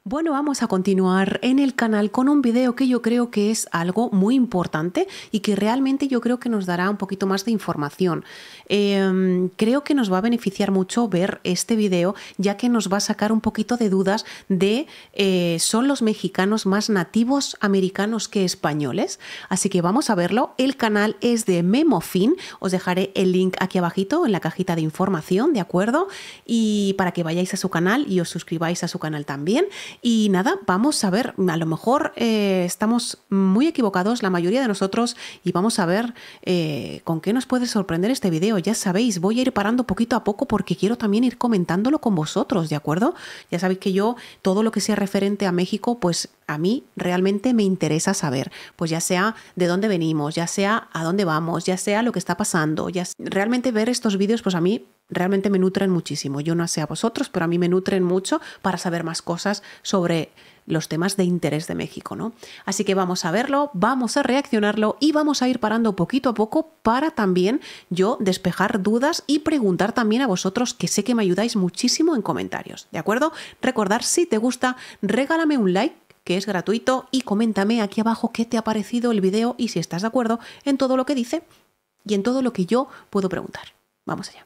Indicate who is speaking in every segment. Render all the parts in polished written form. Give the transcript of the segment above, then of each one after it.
Speaker 1: Bueno, vamos a continuar en el canal con un video que yo creo que es algo muy importante y que realmente yo creo que nos dará un poquito más de información. Creo que nos va a beneficiar mucho ver este video, ya que nos va a sacar un poquito de dudas de ¿son los mexicanos más nativos americanos que españoles? Así que vamos a verlo. El canal es de Memofin. Os dejaré el link aquí abajito en la cajita de información, ¿de acuerdo? Y para que vayáis a su canal y os suscribáis a su canal también. Y nada, vamos a ver, a lo mejor estamos muy equivocados la mayoría de nosotros y vamos a ver con qué nos puede sorprender este video. Ya sabéis, voy a ir parando poquito a poco porque quiero también ir comentándolo con vosotros, ¿de acuerdo? Ya sabéis que yo, todo lo que sea referente a México, pues a mí realmente me interesa saber, pues ya sea de dónde venimos, ya sea a dónde vamos, ya sea lo que está pasando, realmente ver estos vídeos, pues a mí realmente me nutren muchísimo. Yo no sé a vosotros, pero a mí me nutren mucho para saber más cosas sobre los temas de interés de México, ¿no? Así que vamos a verlo, vamos a reaccionarlo y vamos a ir parando poquito a poco para también yo despejar dudas y preguntar también a vosotros, que sé que me ayudáis muchísimo en comentarios, ¿de acuerdo? Recordar, si te gusta, regálame un like, que es gratuito, y coméntame aquí abajo qué te ha parecido el video y si estás de acuerdo en todo lo que dice y en todo lo que yo puedo preguntar. Vamos allá.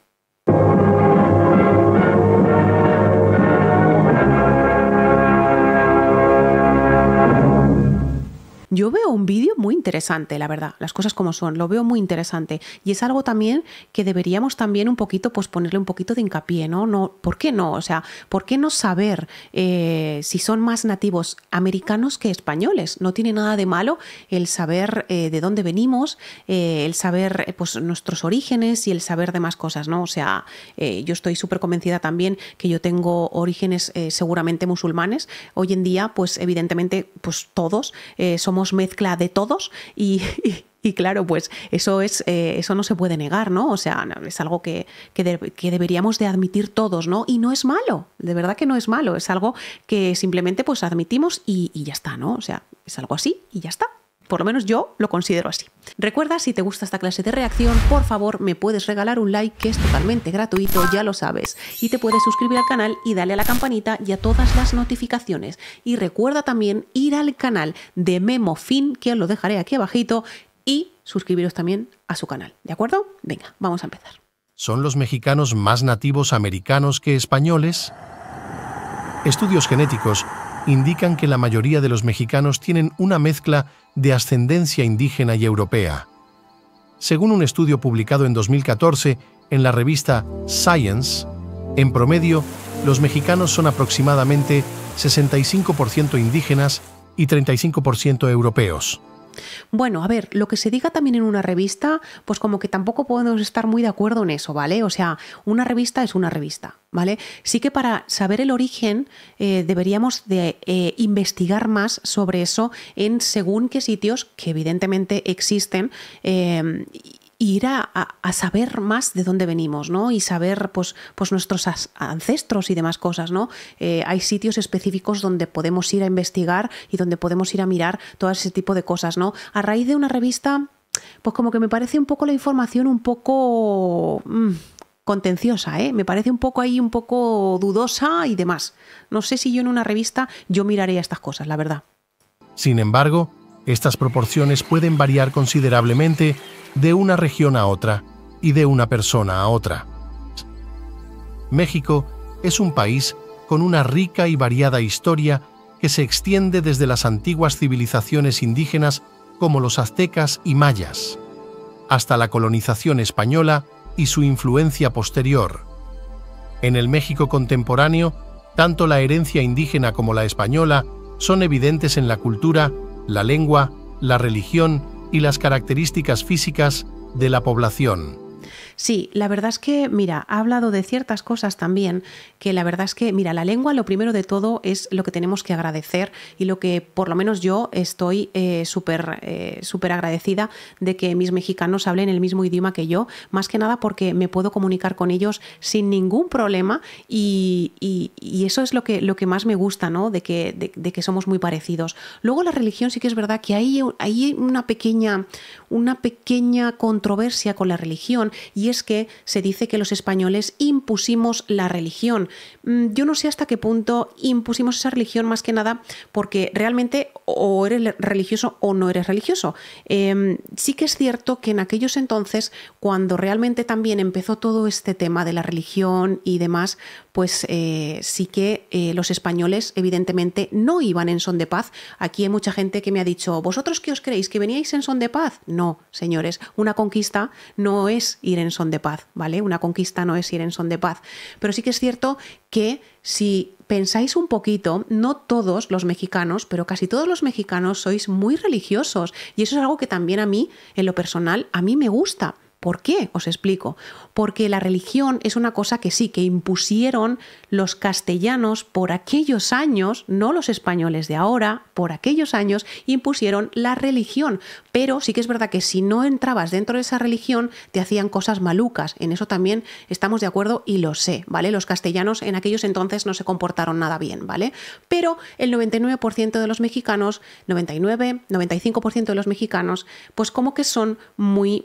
Speaker 1: Yo veo un vídeo muy interesante, la verdad, las cosas como son, lo veo muy interesante y es algo también que deberíamos también un poquito, pues ponerle un poquito de hincapié, ¿no? ¿Por qué no? O sea, ¿por qué no saber si son más nativos americanos que españoles? No tiene nada de malo el saber de dónde venimos, el saber pues nuestros orígenes y el saber de más cosas, ¿no? O sea, yo estoy súper convencida también que yo tengo orígenes seguramente musulmanes. Hoy en día, pues evidentemente, pues todos somos mezcla de todos y claro, pues eso no se puede negar, ¿no? O sea, es algo que deberíamos de admitir todos, ¿no? Y no es malo, de verdad que no es malo, es algo que simplemente pues admitimos y ya está, ¿no? O sea, es algo así y ya está. Por lo menos yo lo considero así. Recuerda, si te gusta esta clase de reacción, por favor me puedes regalar un like, que es totalmente gratuito, ya lo sabes. Y te puedes suscribir al canal y darle a la campanita y a todas las notificaciones. Y recuerda también ir al canal de Memofin, que os lo dejaré aquí abajito, y suscribiros también a su canal, ¿de acuerdo? Venga, vamos a empezar.
Speaker 2: ¿Son los mexicanos más nativos americanos que españoles? Estudios genéticos indican que la mayoría de los mexicanos tienen una mezcla de ascendencia indígena y europea. Según un estudio publicado en 2014 en la revista Science, en promedio, los mexicanos son aproximadamente 65% indígenas y 35% europeos.
Speaker 1: Bueno, a ver, lo que se diga también en una revista, pues como que tampoco podemos estar muy de acuerdo en eso, ¿vale? O sea, una revista es una revista, ¿vale? Sí que para saber el origen deberíamos de investigar más sobre eso en según qué sitios, que evidentemente existen, ir a saber más de dónde venimos, ¿no? Y saber pues nuestros ancestros y demás cosas, ¿no? Hay sitios específicos donde podemos ir a investigar y donde podemos ir a mirar todo ese tipo de cosas, ¿no? A raíz de una revista, pues como que me parece un poco la información un poco contenciosa, ¿eh? Me parece un poco ahí, un poco dudosa y demás. No sé si yo en una revista yo miraría estas cosas, la verdad.
Speaker 2: Sin embargo, estas proporciones pueden variar considerablemente de una región a otra y de una persona a otra. México es un país con una rica y variada historia que se extiende desde las antiguas civilizaciones indígenas como los aztecas y mayas, hasta la colonización española y su influencia posterior. En el México contemporáneo, tanto la herencia indígena como la española son evidentes en la cultura, la lengua, la religión y las características físicas de la población.
Speaker 1: Sí, la verdad es que, mira, ha hablado de ciertas cosas también, que la verdad es que, mira, la lengua, lo primero de todo, es lo que tenemos que agradecer y lo que por lo menos yo estoy súper agradecida de que mis mexicanos hablen el mismo idioma que yo, más que nada porque me puedo comunicar con ellos sin ningún problema y eso es lo que más me gusta, ¿no? De que somos muy parecidos. Luego la religión sí que es verdad que hay una pequeña controversia con la religión y es que se dice que los españoles impusimos la religión. Yo no sé hasta qué punto impusimos esa religión, más que nada porque realmente o eres religioso o no eres religioso. Sí que es cierto que en aquellos entonces, cuando realmente también empezó todo este tema de la religión y demás, pues sí que los españoles evidentemente no iban en son de paz. Aquí hay mucha gente que me ha dicho, ¿vosotros qué os creéis? ¿Que veníais en son de paz? No, señores, una conquista no es ir en son de paz, ¿vale? Una conquista no es ir en son de paz. Pero sí que es cierto que si pensáis un poquito, no todos los mexicanos, pero casi todos los mexicanos sois muy religiosos, y eso es algo que también a mí, en lo personal, a mí me gusta. ¿Por qué? Os explico. Porque la religión es una cosa que sí, que impusieron los castellanos por aquellos años, no los españoles de ahora, por aquellos años impusieron la religión. Pero sí que es verdad que si no entrabas dentro de esa religión, te hacían cosas malucas. En eso también estamos de acuerdo y lo sé, ¿vale? Los castellanos en aquellos entonces no se comportaron nada bien, ¿vale? Pero el 99% de los mexicanos, 99, 95% de los mexicanos, pues como que son muy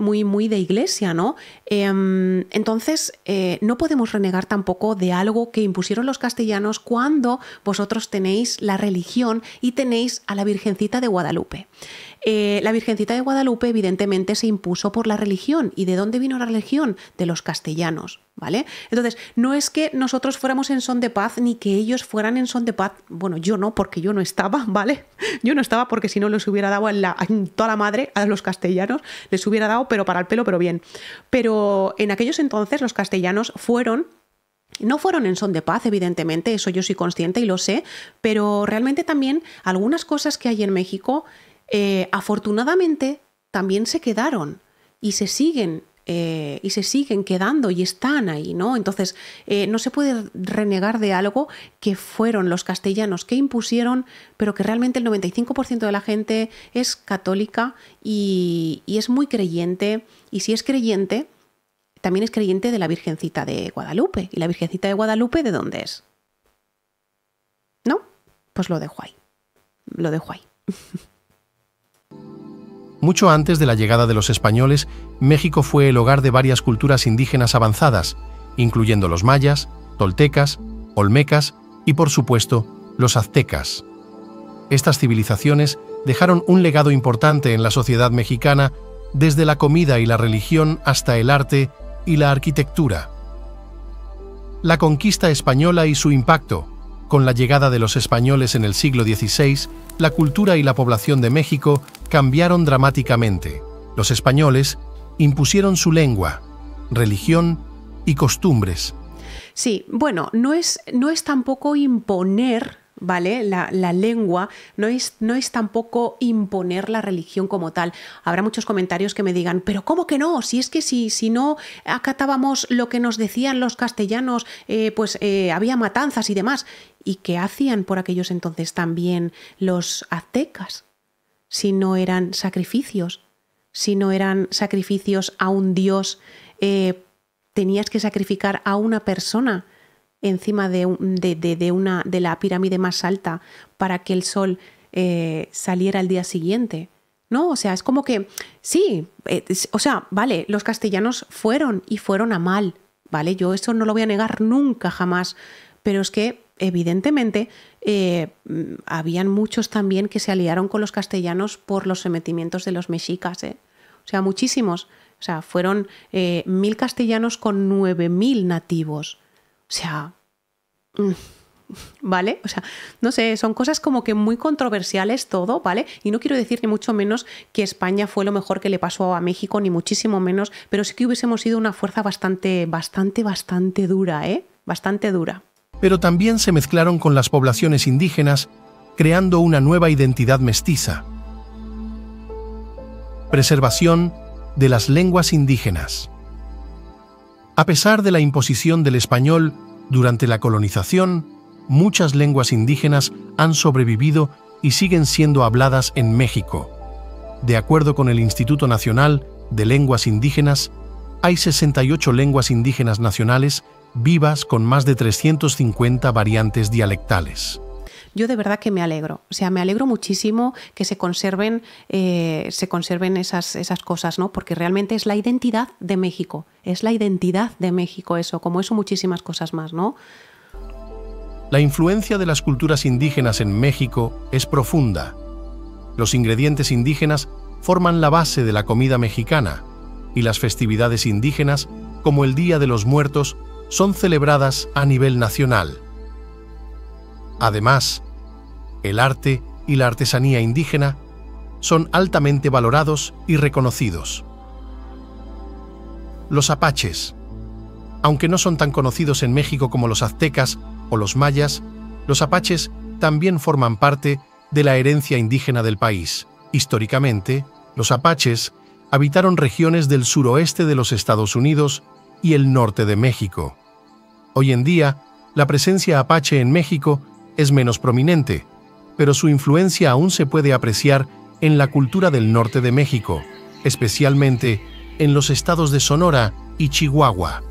Speaker 1: de iglesia, ¿no? Entonces, no podemos renegar tampoco de algo que impusieron los castellanos cuando vosotros tenéis la religión y tenéis a la Virgencita de Guadalupe. La Virgencita de Guadalupe evidentemente se impuso por la religión. ¿Y de dónde vino la religión? De los castellanos, ¿vale? Entonces, no es que nosotros fuéramos en son de paz ni que ellos fueran en son de paz. Bueno, yo no, porque yo no estaba, ¿vale? Yo no estaba porque si no les hubiera dado en toda la madre a los castellanos, les hubiera dado, pero para el pelo, pero bien. Pero en aquellos entonces los castellanos no fueron en son de paz, evidentemente, eso yo soy consciente y lo sé, pero realmente también algunas cosas que hay en México, afortunadamente, también se quedaron y se siguen quedando y están ahí, ¿no? Entonces, no se puede renegar de algo que fueron los castellanos que impusieron, pero que realmente el 95% de la gente es católica y es muy creyente, y si es creyente, también es creyente de la Virgencita de Guadalupe. ¿Y la Virgencita de Guadalupe de dónde es? ¿No? Pues lo dejo ahí. Lo dejo ahí.
Speaker 2: Mucho antes de la llegada de los españoles, México fue el hogar de varias culturas indígenas avanzadas, incluyendo los mayas, toltecas, olmecas y, por supuesto, los aztecas. Estas civilizaciones dejaron un legado importante en la sociedad mexicana, desde la comida y la religión hasta el arte y la arquitectura. La conquista española y su impacto. Con la llegada de los españoles en el siglo XVI, la cultura y la población de México cambiaron dramáticamente. Los españoles impusieron su lengua, religión y costumbres.
Speaker 1: Sí, bueno, no es tampoco imponer, ¿vale? La lengua, no es tampoco imponer la religión como tal. Habrá muchos comentarios que me digan, pero ¿cómo que no? Si es que si no acatábamos lo que nos decían los castellanos, había matanzas y demás. ¿Y qué hacían por aquellos entonces también los aztecas? Si no eran sacrificios, a un dios, tenías que sacrificar a una persona encima de la pirámide más alta para que el sol saliera al día siguiente, ¿no? O sea, es como que, sí, vale, los castellanos fueron a mal, ¿vale? Yo eso no lo voy a negar nunca, jamás, pero es que, evidentemente, habían muchos también que se aliaron con los castellanos por los sometimientos de los mexicas, ¿eh? O sea, muchísimos. O sea, fueron 1000 castellanos con 9000 nativos. O sea, ¿vale? O sea, no sé, son cosas como que muy controversiales todo, ¿vale? Y no quiero decir ni mucho menos que España fue lo mejor que le pasó a México, ni muchísimo menos, pero sí que hubiésemos sido una fuerza bastante dura, ¿eh? Bastante dura.
Speaker 2: Pero también se mezclaron con las poblaciones indígenas, creando una nueva identidad mestiza. Preservación de las lenguas indígenas. A pesar de la imposición del español durante la colonización, muchas lenguas indígenas han sobrevivido y siguen siendo habladas en México. De acuerdo con el Instituto Nacional de Lenguas Indígenas, hay 68 lenguas indígenas nacionales vivas con más de 350 variantes dialectales.
Speaker 1: yo de verdad que me alegro. O sea, me alegro muchísimo que se conserven esas cosas, ¿no? Porque realmente es la identidad de México. Es la identidad de México eso, como eso muchísimas cosas más, ¿no?
Speaker 2: La influencia de las culturas indígenas en México es profunda. Los ingredientes indígenas forman la base de la comida mexicana y las festividades indígenas, como el Día de los Muertos, son celebradas a nivel nacional. Además, el arte y la artesanía indígena son altamente valorados y reconocidos. Los apaches. Aunque no son tan conocidos en México como los aztecas o los mayas, los apaches también forman parte de la herencia indígena del país. Históricamente, los apaches habitaron regiones del suroeste de los Estados Unidos y el norte de México. Hoy en día, la presencia apache en México es menos prominente, pero su influencia aún se puede apreciar en la cultura del norte de México, especialmente en los estados de Sonora y Chihuahua.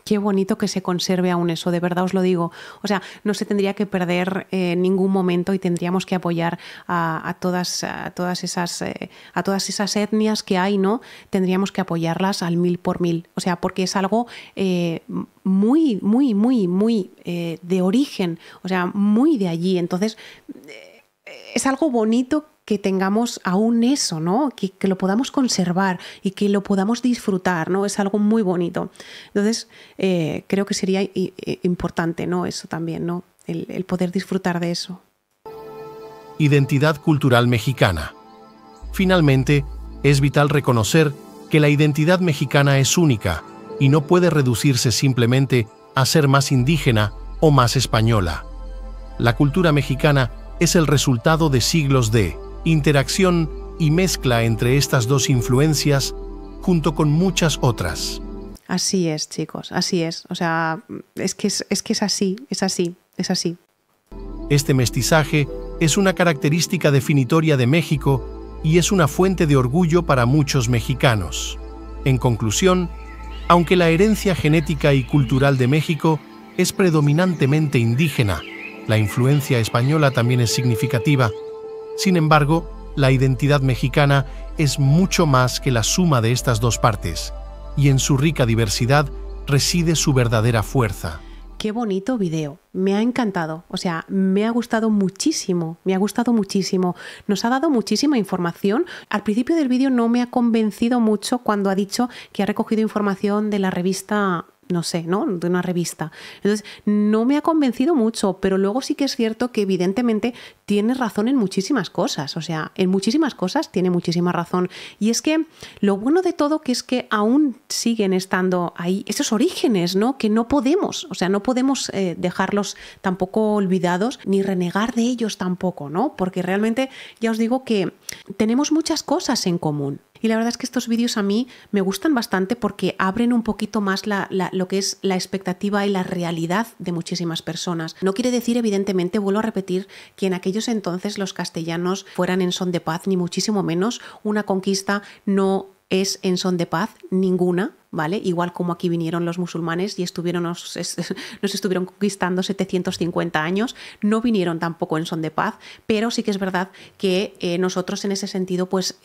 Speaker 1: Qué bonito que se conserve aún eso, de verdad os lo digo. O sea, no se tendría que perder en ningún momento y tendríamos que apoyar a todas esas etnias que hay, ¿no? Tendríamos que apoyarlas al 1000%. O sea, porque es algo muy de origen, o sea, muy de allí. Entonces, es algo bonito que tengamos aún eso, ¿no? Que lo podamos conservar y que lo podamos disfrutar, ¿no? Es algo muy bonito. Entonces, creo que sería importante, ¿no? Eso también, ¿no? El poder disfrutar de eso.
Speaker 2: Identidad cultural mexicana. Finalmente, es vital reconocer que la identidad mexicana es única y no puede reducirse simplemente a ser más indígena o más española. La cultura mexicana es el resultado de siglos de interacción y mezcla entre estas dos influencias, junto con muchas otras.
Speaker 1: Así es, chicos, así es. O sea, es que es así.
Speaker 2: Este mestizaje es una característica definitoria de México y es una fuente de orgullo para muchos mexicanos. En conclusión, aunque la herencia genética y cultural de México es predominantemente indígena, la influencia española también es significativa. Sin embargo, la identidad mexicana es mucho más que la suma de estas dos partes, y en su rica diversidad reside su verdadera fuerza.
Speaker 1: Qué bonito video, me ha encantado, o sea, me ha gustado muchísimo, nos ha dado muchísima información. Al principio del vídeo no me ha convencido mucho cuando ha dicho que ha recogido información de la revista, no sé, ¿no? De una revista. Entonces, no me ha convencido mucho, pero luego sí que es cierto que evidentemente tiene razón en muchísimas cosas, o sea, en muchísimas cosas tiene muchísima razón. Y es que lo bueno de todo que es que aún siguen estando ahí esos orígenes, ¿no? Que no podemos, o sea, no podemos dejarlos tampoco olvidados ni renegar de ellos tampoco, ¿no? Porque realmente ya os digo que tenemos muchas cosas en común. Y la verdad es que estos vídeos a mí me gustan bastante porque abren un poquito más lo que es la expectativa y la realidad de muchísimas personas. No quiere decir, evidentemente, vuelvo a repetir, que en aquellos entonces los castellanos fueran en son de paz, ni muchísimo menos. Una conquista no es en son de paz ninguna, ¿vale? Igual como aquí vinieron los musulmanes y nos estuvieron conquistando 750 años, no vinieron tampoco en son de paz, pero sí que es verdad que nosotros en ese sentido pues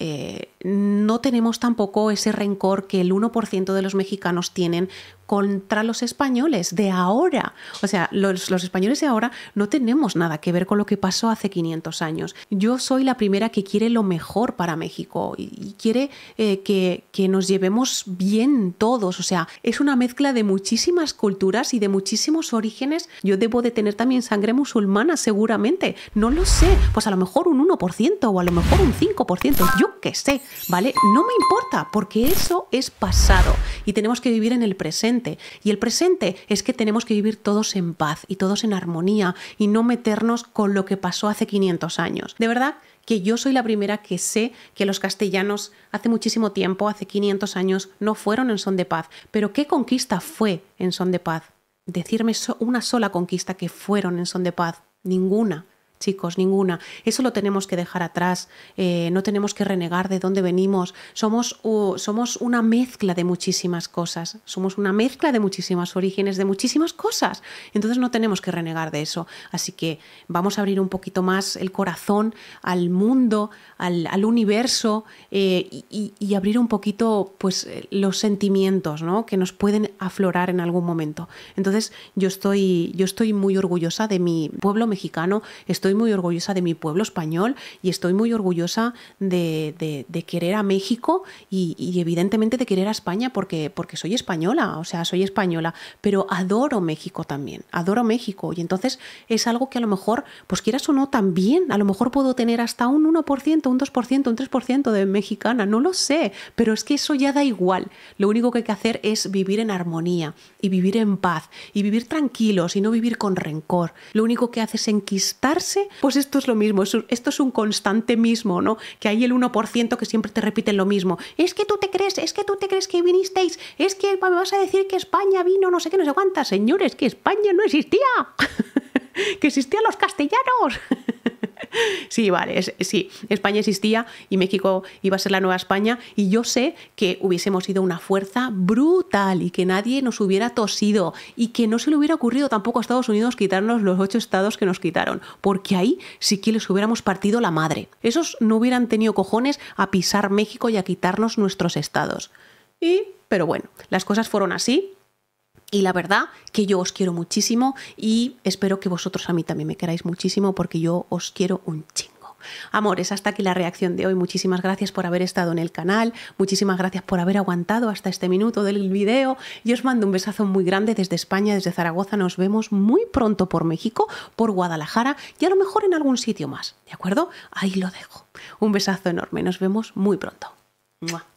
Speaker 1: no tenemos tampoco ese rencor que el 1% de los mexicanos tienen contra los españoles de ahora. O sea, los españoles de ahora no tenemos nada que ver con lo que pasó hace 500 años. Yo soy la primera que quiere lo mejor para México y quiere que nos llevemos bien todos. O sea, es una mezcla de muchísimas culturas y de muchísimos orígenes. Yo debo de tener también sangre musulmana seguramente. No lo sé. Pues a lo mejor un 1% o a lo mejor un 5%. Yo qué sé, ¿vale? No me importa porque eso es pasado y tenemos que vivir en el presente. Y el presente es que tenemos que vivir todos en paz y todos en armonía y no meternos con lo que pasó hace 500 años. De verdad que yo soy la primera que sé que los castellanos hace muchísimo tiempo, hace 500 años, no fueron en son de paz. Pero ¿qué conquista fue en son de paz? Decirme una sola conquista que fueron en son de paz. Ninguna. chicos, ninguna. Eso lo tenemos que dejar atrás, no tenemos que renegar de dónde venimos. Somos una mezcla de muchísimas cosas, somos una mezcla de muchísimos orígenes, de muchísimas cosas. Entonces no tenemos que renegar de eso. Así que vamos a abrir un poquito más el corazón al mundo, al universo, y abrir un poquito pues, los sentimientos, ¿no? Que nos pueden aflorar en algún momento. Entonces yo estoy muy orgullosa de mi pueblo mexicano, estoy muy orgullosa de mi pueblo español y estoy muy orgullosa de querer a México y evidentemente de querer a España porque soy española, o sea, soy española, pero adoro México también, adoro México y entonces es algo que a lo mejor, pues quieras o no, también a lo mejor puedo tener hasta un 1%, un 2%, un 3% de mexicana, no lo sé, pero es que eso ya da igual. Lo único que hay que hacer es vivir en armonía y vivir en paz y vivir tranquilos y no vivir con rencor. Lo único que hace es enquistarse, pues esto es lo mismo, esto es un constante mismo, ¿no? Que hay el 1% que siempre te repiten lo mismo. Es que tú te crees que vinisteis, es que me vas a decir que España vino no sé qué, no sé cuántas. Señores, que España no existía, que existían los castellanos. Sí, vale, sí, España existía y México iba a ser la nueva España y yo sé que hubiésemos sido una fuerza brutal y que nadie nos hubiera tosido y que no se le hubiera ocurrido tampoco a Estados Unidos quitarnos los 8 estados que nos quitaron, porque ahí sí que les hubiéramos partido la madre. Esos no hubieran tenido cojones a pisar México y a quitarnos nuestros estados. Pero bueno, las cosas fueron así. Y la verdad que yo os quiero muchísimo y espero que vosotros a mí también me queráis muchísimo porque yo os quiero un chingo. Amores, hasta aquí la reacción de hoy. Muchísimas gracias por haber estado en el canal, muchísimas gracias por haber aguantado hasta este minuto del video. Yo os mando un besazo muy grande desde España, desde Zaragoza. Nos vemos muy pronto por México, por Guadalajara y a lo mejor en algún sitio más, ¿de acuerdo? Ahí lo dejo. Un besazo enorme, nos vemos muy pronto. ¡Mua!